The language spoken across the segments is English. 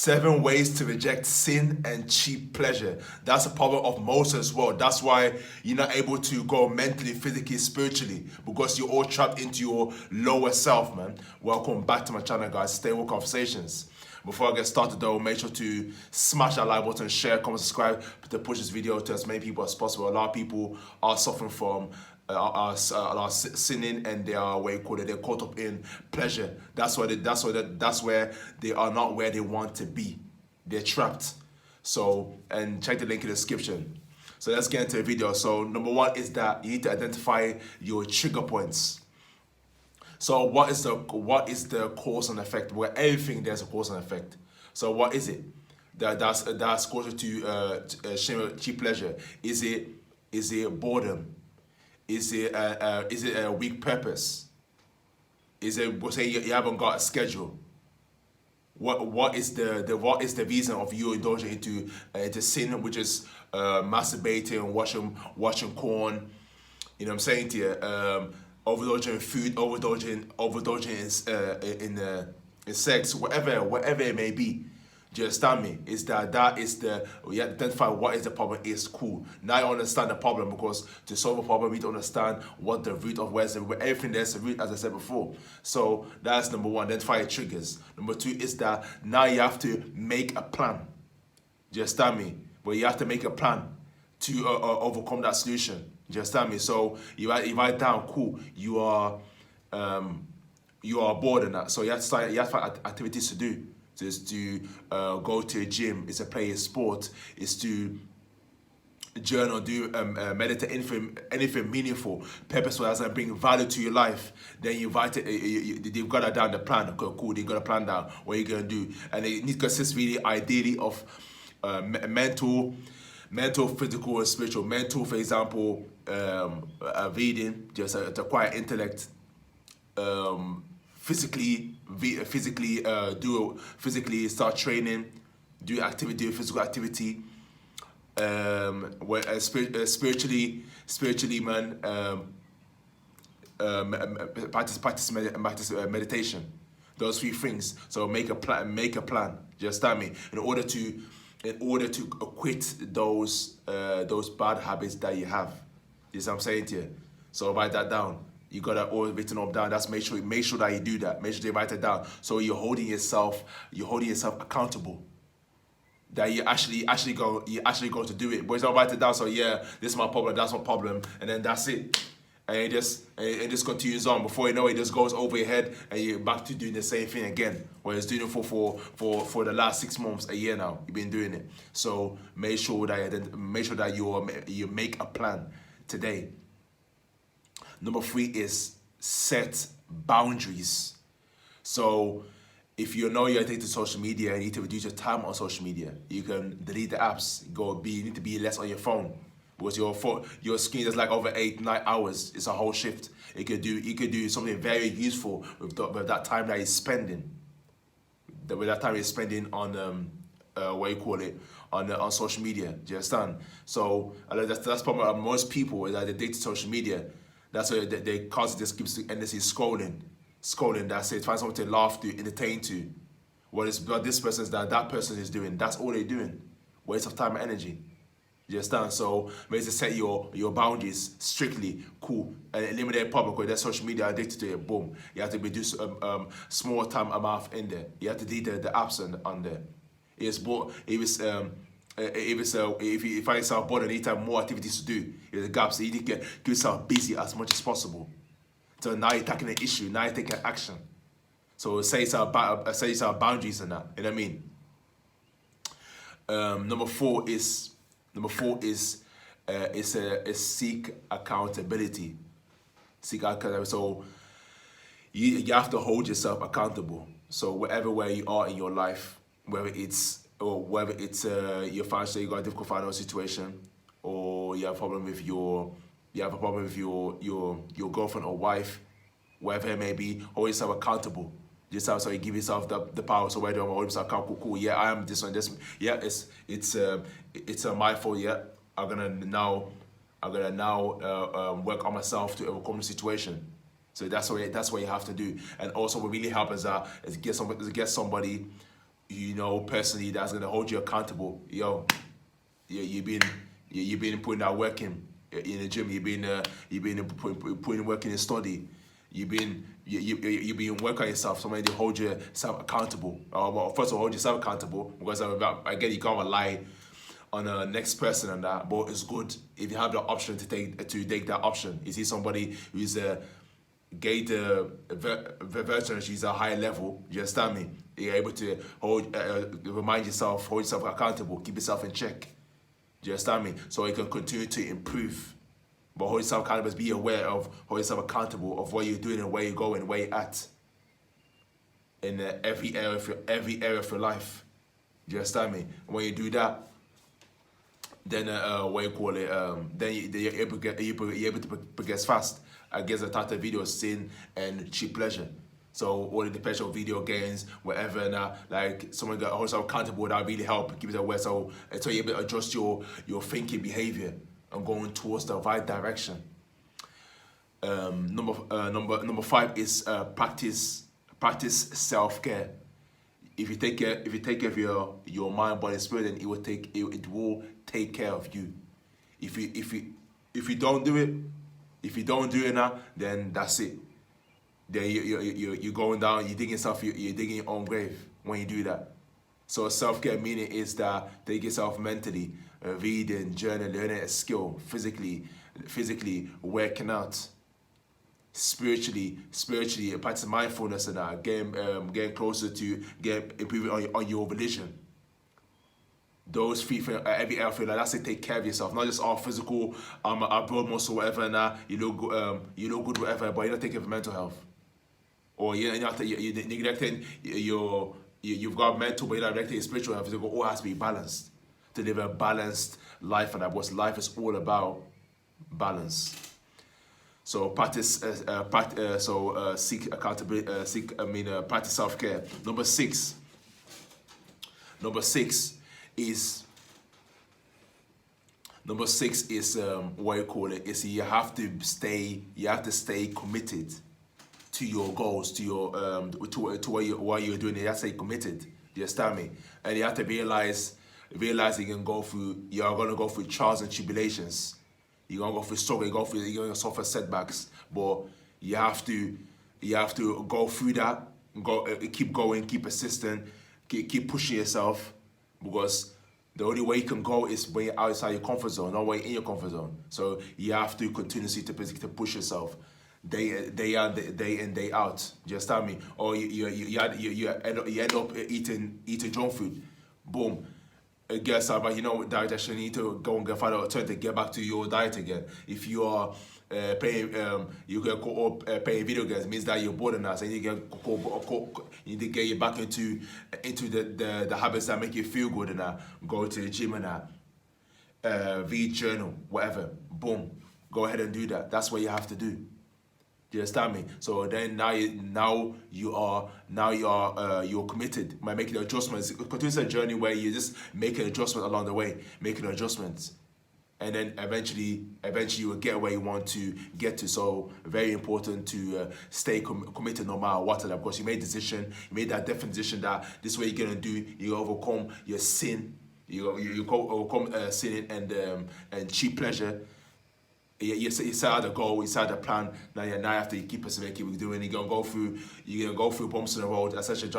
7 ways to reject sin and cheap pleasure. That's a problem of most as well. That's why you're not able to go mentally, physically, spiritually, because you're all trapped into your lower self, man. Welcome back to my channel, guys. Stable Conversations. Before I get started though, make sure to smash that like button, share, comment, subscribe to push this video to as many people as possible. A lot of people are suffering from are sinning, and they are they're caught up in pleasure. That's where they are not where they want to be. They're trapped. So, and check the link in the description. So let's get into the video. So number 1 is that you need to identify your trigger points. So what is the cause and effect? Where everything there's a cause and effect. So what is it? That's closer to cheap pleasure. Is it boredom? Is it a weak purpose? Is it, say you haven't got a schedule? What is the reason of you indulging into sin, which is masturbating, watching porn? You know what I'm saying to you? Overindulging in food, overindulging in sex, whatever it may be. Do you understand me? Is that is the, you identify what is the problem is cool. Now you understand the problem, because to solve a problem, you need to understand what the root of where everything there's a root, as I said before. So that's number 1, identify your triggers. Number 2 is that now you have to make a plan. Do you understand me? Where you have to make a plan to overcome that solution. Do you understand me? So you write down, cool, you are bored in that. So you have to find activities to do. Is to go to a gym, is to play a sport, is to journal, do meditate, anything meaningful, purposeful, as I bring value to your life. Then you've got that down the plan. Okay, cool, you've got a plan down what you're gonna do, and it needs to consist really, ideally, of mental, physical, and spiritual. Mental, for example, reading, just to acquire intellect. Physically start training, do physical activity. Spiritually, man, practice meditation. Those 3 things. So make a plan. Do you understand me? In order to quit those bad habits that you have. You see what I'm saying to you? So write that down. You got that all written up down. That's make sure that you do that. Make sure you write it down. So you're holding yourself accountable. That you actually go to do it. But it's not write it down. So yeah, this is my problem, that's my problem, and then that's it. And it just continues on. Before you know it, just goes over your head, and you're back to doing the same thing again. Whereas doing it for the last 6 months, a year now, you've been doing it. So make sure that you make a plan today. Number 3 is set boundaries. So if you know you're addicted to social media and you need to reduce your time on social media, you can delete the apps. You need to be less on your phone, because your screen is like over 8-9 hours. It's a whole shift. You could do something very useful with that time that you're spending. With that time you're spending on on social media. Do you understand? So that's problem. Most people is that they're addicted to social media. That's why they constantly just keep endlessly scrolling. That's it. Find something to laugh to, entertain to. What this person is that person is doing. That's all they're doing. Waste of time and energy. You understand? So maybe to set your boundaries strictly, cool, and eliminate problem, because there's social media addicted to it. Boom. You have to reduce small time amount in there. You have to delete the apps on there. If you find yourself bored and need to have more activities to do, there's a gap. So you need to keep yourself busy as much as possible. So now you're tackling the issue. Now you're taking action. So say yourself boundaries and that. You know what I mean? Number four is seek accountability. Seek accountability. So you have to hold yourself accountable. So where you are in your life, whether it's your financial, you got a difficult financial situation, or you have a problem with your girlfriend or wife, wherever it may be, hold yourself accountable. So you give yourself the power. So where do I hold yourself accountable? Cool. Yeah, I am this one. This. Yeah, it's my fault. Yeah, I'm gonna now work on myself to overcome the situation. So that's what you have to do. And also, what really helps is get somebody you know personally that's gonna hold you accountable. Yo, you've been putting that work in the gym. You've been putting work in the study. You've been working on yourself. Somebody to hold yourself accountable. Well, first of all, hold yourself accountable, because again, you can't rely on the next person and that. But it's good if you have the option to take that option. You see somebody who's gained the virtue, she's a higher level. You understand me? You're able to hold yourself accountable, keep yourself in check. Do you understand me? So you can continue to improve. But hold yourself accountable, be aware of, hold yourself accountable of what you're doing and where you're going, where you're at. In every area of your life. Do you understand me? When you do that, then then you're able to progress fast against the type of video, sin and cheap pleasure. So all the pleasure of video games, whatever, and like someone got also accountable, that really help keep it aware. So until you're able to adjust your thinking behavior and going towards the right direction. Number 5 is practice self-care. If you take care of your mind, body, spirit, then it will take care of you. If you don't do it now, then that's it. Then you're going down. You're digging your own grave when you do that. So self-care meaning is that take yourself mentally, reading, journaling, learning a skill, physically working out, spiritually, practice mindfulness and that, getting closer to improving on your religion. Those 3 things, every area, like that's it. Take care of yourself, not just all physical, a broad muscle, whatever. And you look good, whatever, but you don't take care of mental health, or you're neglecting you've got mental, but you're not neglecting spiritual and physical. All has to be balanced to live a balanced life, and that what life is all about, balance. So seek accountability. Practice self-care. Number six is what you call it. Is you have to stay committed to your goals, to your to what you're doing. You have to stay committed. Do you understand me? And you have to realize you're gonna go through trials and tribulations. You're gonna go through struggle. You're gonna suffer setbacks. But you have to go through that. Keep going. Keep persistent. Keep pushing yourself, because the only way you can go is when you're outside your comfort zone, not when you're in your comfort zone. So you have to continuously to push yourself, day in, day out. Do you understand me? Or you end up eating junk food. Boom. Guess but you know diet, you need to go and find an alternative to get back to your diet again. If you are paying video games, it means that you're bored enough, and you need to get you back into the habits that make you feel good, and go to the gym and read, journal, whatever. Boom, go ahead and do that. That's what you have to do. Do you understand me? So then you're committed by making adjustments. It's a journey where you just make an adjustment along the way, making adjustments, and then eventually you will get where you want to get to. So very important to stay committed no matter what. Because you made that definite decision that this is what you're gonna do. You overcome your sin. You overcome sin and cheap pleasure. You set out the goal, you set out the plan. Now you have to keep persevering, keep doing. You're gonna go through bumps in the road. Essentially,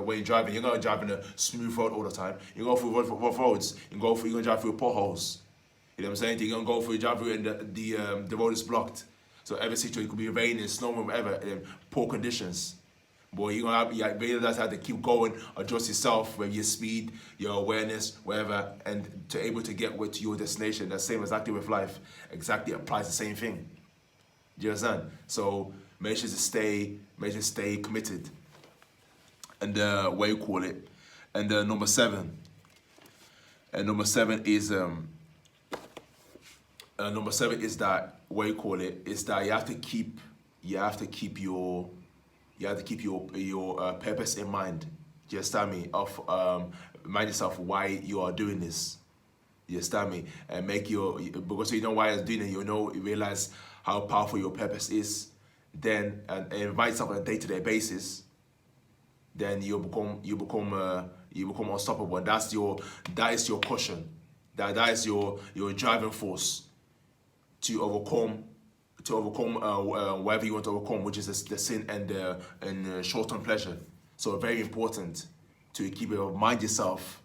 when you're driving, you're not driving a smooth road all the time. You go through rough roads. You're gonna drive through potholes. You know what I'm saying? You're gonna drive through, and the road is blocked. So every situation, it could be raining, snowing, whatever, poor conditions. But you're gonna realize how to keep going, adjust yourself with your speed, your awareness, whatever, and to able to get to your destination. The same exactly with life. Exactly applies the same thing. Do you understand? So make sure to stay committed. And what you call it. And number 7. And number 7 is that what you call it is that you have to keep your purpose in mind. Do you understand me? Remind yourself why you are doing this. Do you understand me? And because you know why you're doing it, you realize how powerful your purpose is. Then and remind yourself on a day-to-day basis. Then you become You become unstoppable, and that is your caution. That is your driving force to overcome whatever you want to overcome, which is the sin and the short-term pleasure. So very important to keep it, remind yourself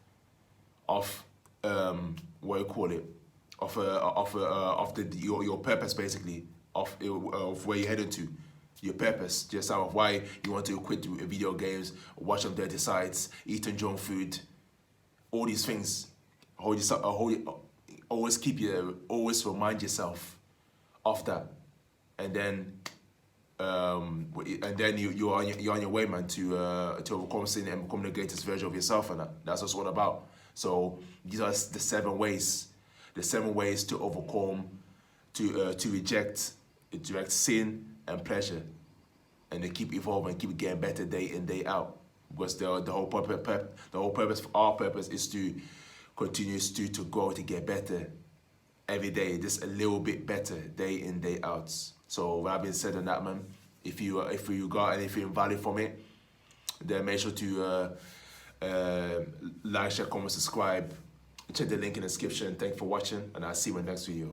of what you call it, of your purpose, basically, of where you're heading to, your purpose, just out of why you want to quit video games, watch them dirty sites, eating junk food, all these things. Always remind yourself of that, and then you're on your way, man, to overcome sin and become the greatest version of yourself, and that's what it's all about. So these are the 7 ways to overcome, to reject sin and pleasure, and they keep evolving, keep getting better day in, day out. Because the whole purpose, our purpose, is to continue to grow, to get better every day, just a little bit better day in, day out. So with that being said on that, man, if you got anything value from it, then make sure to like, share, comment, subscribe. Check the link in the description. Thanks for watching, and I'll see you in the next video.